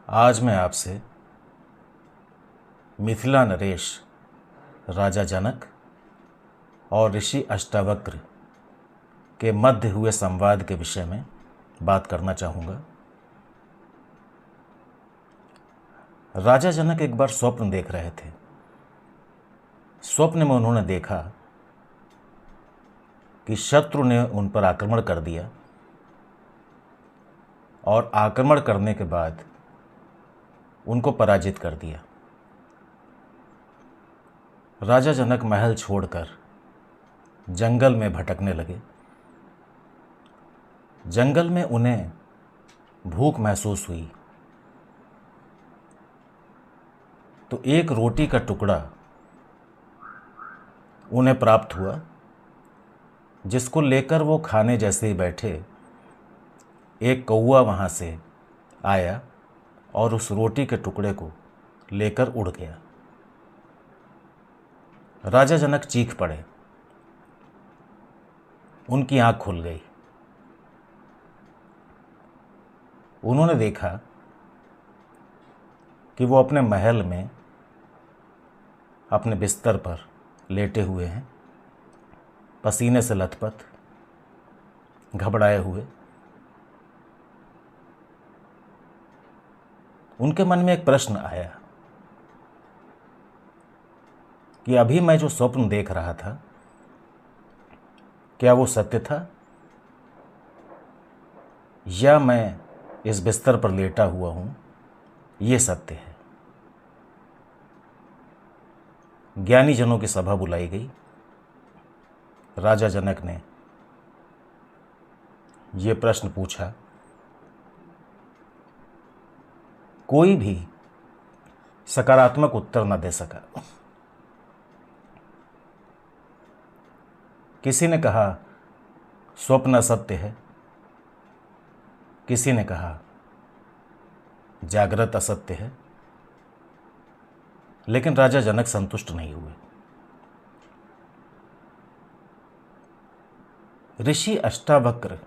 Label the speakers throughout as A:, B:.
A: आज मैं आपसे मिथिला नरेश, राजा जनक और ऋषि अष्टावक्र के मध्य हुए संवाद के विषय में बात करना चाहूँगा। राजा जनक एक बार स्वप्न देख रहे थे। स्वप्न में उन्होंने देखा कि शत्रु ने उन पर आक्रमण कर दिया और आक्रमण करने के बाद उनको पराजित कर दिया। राजा जनक महल छोड़कर जंगल में भटकने लगे। जंगल में उन्हें भूख महसूस हुई तो एक रोटी का टुकड़ा उन्हें प्राप्त हुआ, जिसको लेकर वो खाने जैसे ही बैठे, एक कौवा वहाँ से आया और उस रोटी के टुकड़े को लेकर उड़ गया। राजा जनक चीख पड़े, उनकी आंख खुल गई। उन्होंने देखा कि वो अपने महल में अपने बिस्तर पर लेटे हुए हैं, पसीने से लथपथ, घबराए हुए। उनके मन में एक प्रश्न आया कि अभी मैं जो स्वप्न देख रहा था, क्या वो सत्य था या मैं इस बिस्तर पर लेटा हुआ हूँ ये सत्य है। ज्ञानी जनों की सभा बुलाई गई। राजा जनक ने ये प्रश्न पूछा। कोई भी सकारात्मक उत्तर न दे सका। किसी ने कहा स्वप्न असत्य है, किसी ने कहा जागृत असत्य है, लेकिन राजा जनक संतुष्ट नहीं हुए। ऋषि अष्टावक्र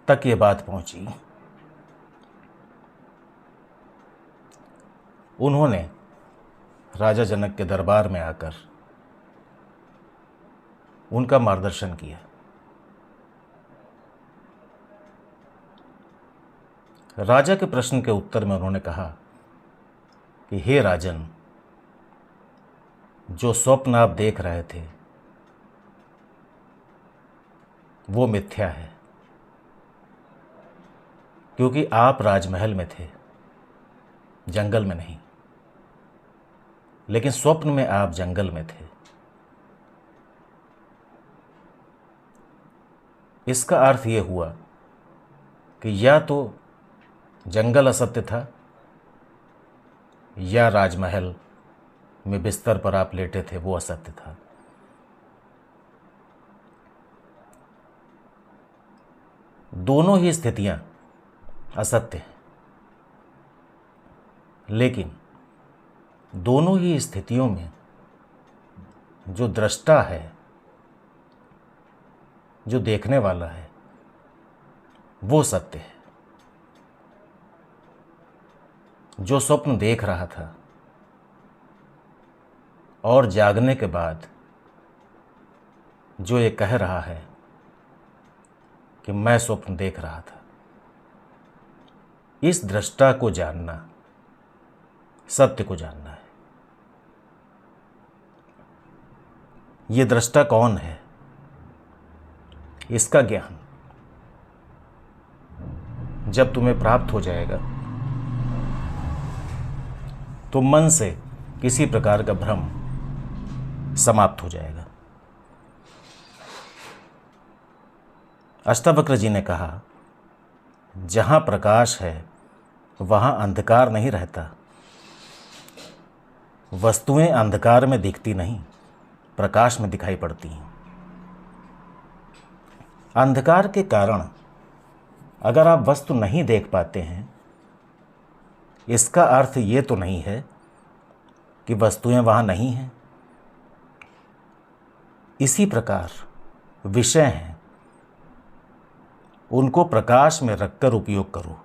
A: तक ये बात पहुंची। उन्होंने राजा जनक के दरबार में आकर उनका मार्गदर्शन किया। राजा के प्रश्न के उत्तर में उन्होंने कहा कि हे राजन, जो स्वप्न आप देख रहे थे वो मिथ्या है, क्योंकि आप राजमहल में थे, जंगल में नहीं। लेकिन स्वप्न में आप जंगल में थे। इसका अर्थ ये हुआ कि या तो जंगल असत्य था या राजमहल में बिस्तर पर आप लेटे थे वो असत्य था। दोनों ही स्थितियां असत्य हैं, लेकिन दोनों ही स्थितियों में जो दृष्टा है, जो देखने वाला है, वो सत्य है। जो स्वप्न देख रहा था और जागने के बाद जो ये कह रहा है कि मैं स्वप्न देख रहा था, इस दृष्टा को जानना सत्य को जानना है। ये दृष्टा कौन है, इसका ज्ञान जब तुम्हें प्राप्त हो जाएगा तो मन से किसी प्रकार का भ्रम समाप्त हो जाएगा। अष्टावक्र जी ने कहा, जहाँ प्रकाश है वहाँ अंधकार नहीं रहता। वस्तुएं अंधकार में दिखती नहीं, प्रकाश में दिखाई पड़ती हैं। अंधकार के कारण अगर आप वस्तु नहीं देख पाते हैं, इसका अर्थ ये तो नहीं है कि वस्तुएं वहाँ नहीं हैं। इसी प्रकार विषय हैं, उनको प्रकाश में रखकर उपयोग करो।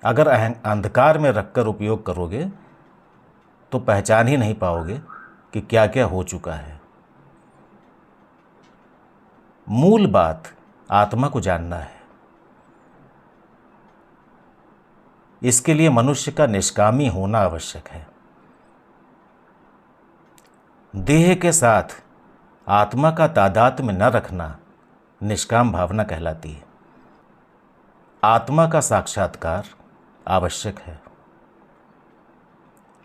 A: अगर अंधकार में रखकर उपयोग करोगे तो पहचान ही नहीं पाओगे कि क्या क्या हो चुका है। मूल बात आत्मा को जानना है। इसके लिए मनुष्य का निष्कामी होना आवश्यक है। देह के साथ आत्मा का तादात्म्य न रखना निष्काम भावना कहलाती है। आत्मा का साक्षात्कार आवश्यक है।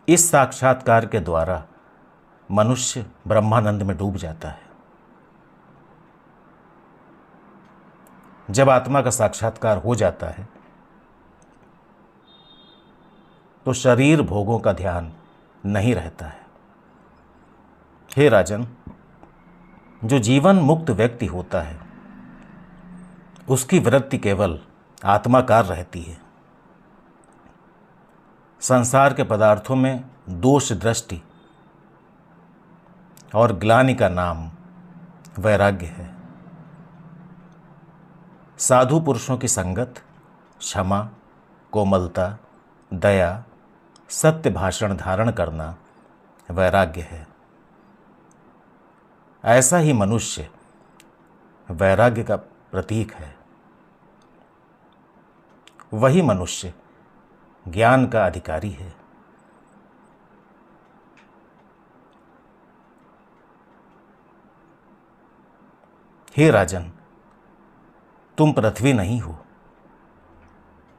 A: इस साक्षात्कार के द्वारा मनुष्य ब्रह्मानंद में डूब जाता है। जब आत्मा का साक्षात्कार हो जाता है तो शरीर भोगों का ध्यान नहीं रहता है। हे राजन, जो जीवन मुक्त व्यक्ति होता है उसकी वृत्ति केवल आत्माकार रहती है। संसार के पदार्थों में दोष दृष्टि और ग्लानि का नाम वैराग्य है। साधु पुरुषों की संगत, क्षमा, कोमलता, दया, सत्य भाषण धारण करना वैराग्य है। ऐसा ही मनुष्य वैराग्य का प्रतीक है। वही मनुष्य ज्ञान का अधिकारी है। हे राजन, तुम पृथ्वी नहीं हो,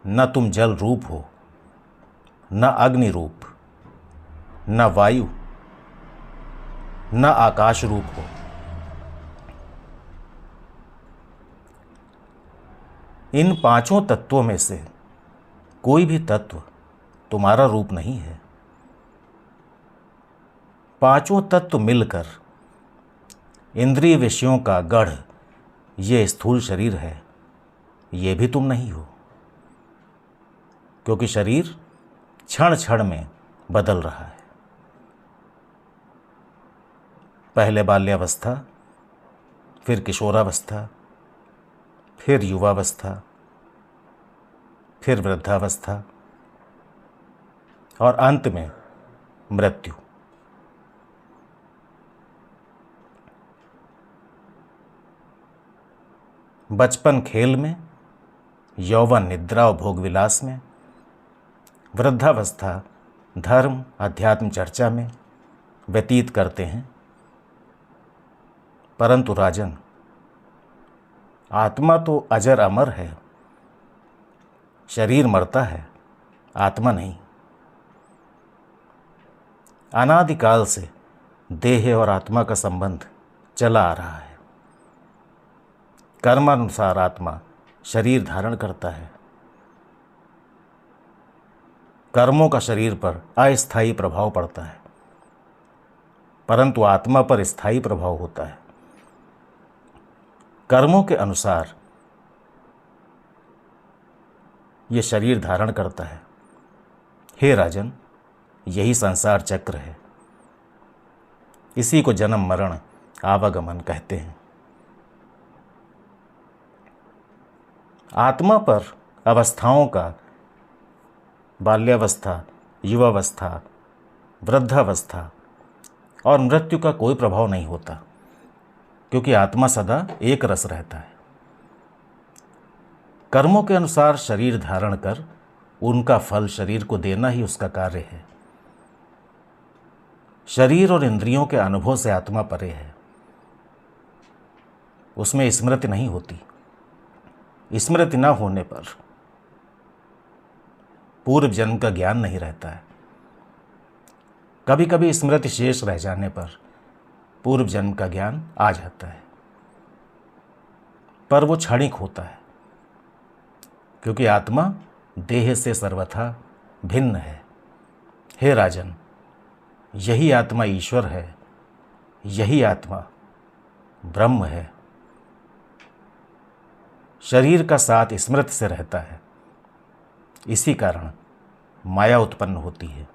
A: न तुम जल रूप हो, न अग्नि रूप, न वायु, न आकाश रूप हो। इन पांचों तत्वों में से कोई भी तत्व तुम्हारा रूप नहीं है। पांचों तत्व मिलकर इंद्रिय विषयों का गढ़ ये स्थूल शरीर है। ये भी तुम नहीं हो, क्योंकि शरीर क्षण क्षण में बदल रहा है। पहले बाल्यावस्था, फिर किशोरावस्था, फिर युवावस्था, फिर वृद्धावस्था और अंत में मृत्यु। बचपन खेल में, यौवन निद्रा और भोग विलास में, वृद्धावस्था धर्म अध्यात्म चर्चा में व्यतीत करते हैं। परंतु राजन, आत्मा तो अजर अमर है। शरीर मरता है, आत्मा नहीं। अनादिकाल से देह और आत्मा का संबंध चला आ रहा है। कर्मानुसार आत्मा शरीर धारण करता है। कर्मों का शरीर पर अस्थायी प्रभाव पड़ता है, परंतु आत्मा पर स्थायी प्रभाव होता है। कर्मों के अनुसार ये शरीर धारण करता है। हे राजन, यही संसार चक्र है। इसी को जन्म मरण आवागमन कहते हैं। आत्मा पर अवस्थाओं का बाल्यावस्था, युवावस्था, वृद्धावस्था और मृत्यु का कोई प्रभाव नहीं होता, क्योंकि आत्मा सदा एक रस रहता है। कर्मों के अनुसार शरीर धारण कर उनका फल शरीर को देना ही उसका कार्य है। शरीर और इंद्रियों के अनुभव से आत्मा परे है। उसमें स्मृति नहीं होती। स्मृति न होने पर पूर्व जन्म का ज्ञान नहीं रहता है। कभी कभी स्मृति शेष रह जाने पर पूर्व जन्म का ज्ञान आ जाता है, पर वो क्षणिक होता है, क्योंकि आत्मा देह से सर्वथा भिन्न है। हे राजन, यही आत्मा ईश्वर है, यही आत्मा ब्रह्म है। शरीर का साथ स्मृति से रहता है। इसी कारण माया उत्पन्न होती है।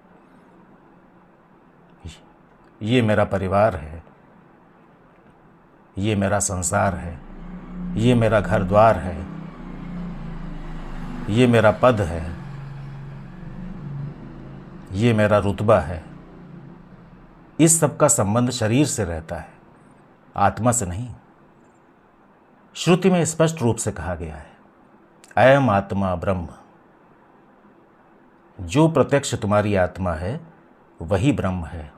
A: ये मेरा परिवार है, ये मेरा संसार है, ये मेरा घर द्वार है, ये मेरा पद है, ये मेरा रुतबा है। इस सब का संबंध शरीर से रहता है, आत्मा से नहीं। श्रुति में स्पष्ट रूप से कहा गया है, अयम आत्मा ब्रह्म। जो प्रत्यक्ष तुम्हारी आत्मा है वही ब्रह्म है।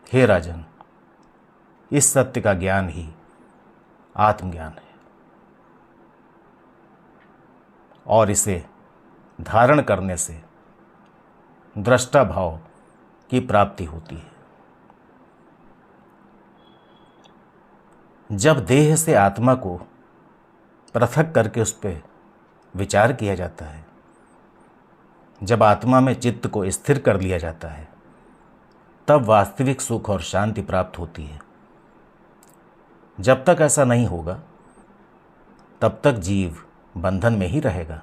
A: हे राजन, इस सत्य का ज्ञान ही आत्मज्ञान है और इसे धारण करने से दृष्टा भाव की प्राप्ति होती है। जब देह से आत्मा को पृथक करके उस पर विचार किया जाता है, जब आत्मा में चित्त को स्थिर कर लिया जाता है, तब वास्तविक सुख और शांति प्राप्त होती है। जब तक ऐसा नहीं होगा तब तक जीव बंधन में ही रहेगा,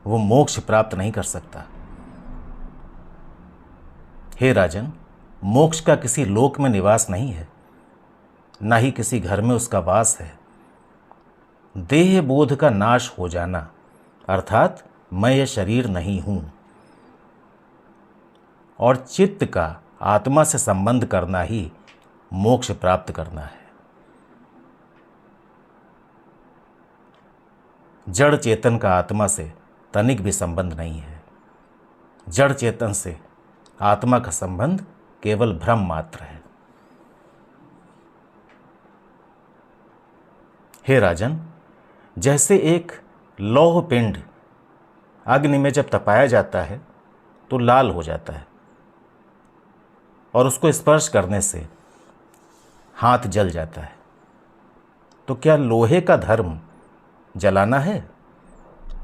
A: वो मोक्ष प्राप्त नहीं कर सकता। हे राजन, मोक्ष का किसी लोक में निवास नहीं है, ना ही किसी घर में उसका वास है। देह बोध का नाश हो जाना अर्थात मैं ये शरीर नहीं हूं, और चित्त का आत्मा से संबंध करना ही मोक्ष प्राप्त करना है। जड़ चेतन का आत्मा से तनिक भी संबंध नहीं है। जड़ चेतन से आत्मा का संबंध केवल भ्रम मात्र है। हे राजन, जैसे एक लौह पिंड अग्नि में जब तपाया जाता है तो लाल हो जाता है और उसको स्पर्श करने से हाथ जल जाता है, तो क्या लोहे का धर्म जलाना है?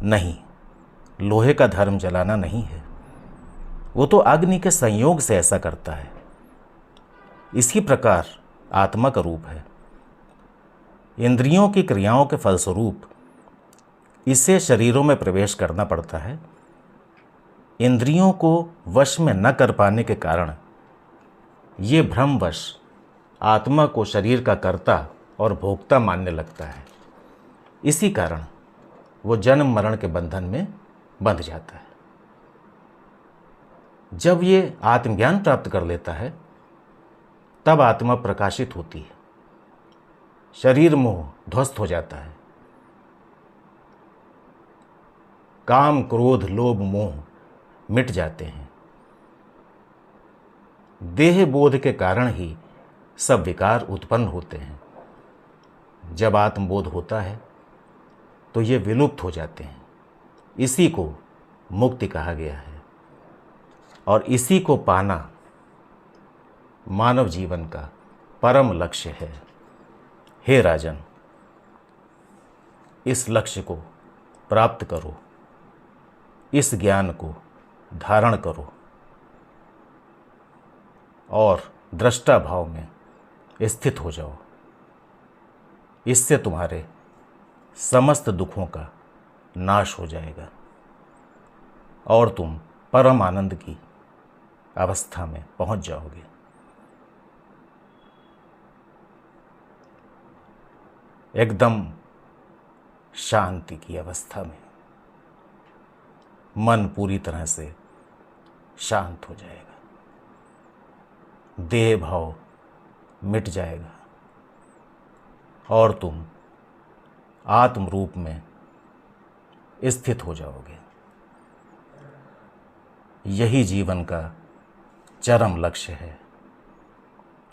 A: नहीं, लोहे का धर्म जलाना नहीं है। वो तो अग्नि के संयोग से ऐसा करता है। इसी प्रकार आत्मा का रूप है। इंद्रियों की क्रियाओं के फलस्वरूप इसे शरीरों में प्रवेश करना पड़ता है। इंद्रियों को वश में न कर पाने के कारण ये भ्रमवश आत्मा को शरीर का कर्ता और भोक्ता मानने लगता है। इसी कारण वो जन्म मरण के बंधन में बंध जाता है। जब ये आत्मज्ञान प्राप्त कर लेता है तब आत्मा प्रकाशित होती है, शरीर मोह ध्वस्त हो जाता है, काम क्रोध लोभ मोह मिट जाते हैं। देह बोध के कारण ही सब विकार उत्पन्न होते हैं। जब आत्मबोध होता है तो ये विलुप्त हो जाते हैं। इसी को मुक्ति कहा गया है और इसी को पाना मानव जीवन का परम लक्ष्य है। हे राजन, इस लक्ष्य को प्राप्त करो, इस ज्ञान को धारण करो और दृष्टा भाव में स्थित हो जाओ। इससे तुम्हारे समस्त दुखों का नाश हो जाएगा और तुम परम आनंद की अवस्था में पहुंच जाओगे। एकदम शांति की अवस्था में मन पूरी तरह से शांत हो जाएगा, देह भाव मिट जाएगा और तुम आत्म रूप में स्थित हो जाओगे। यही जीवन का चरम लक्ष्य है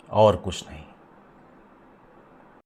A: और कुछ नहीं।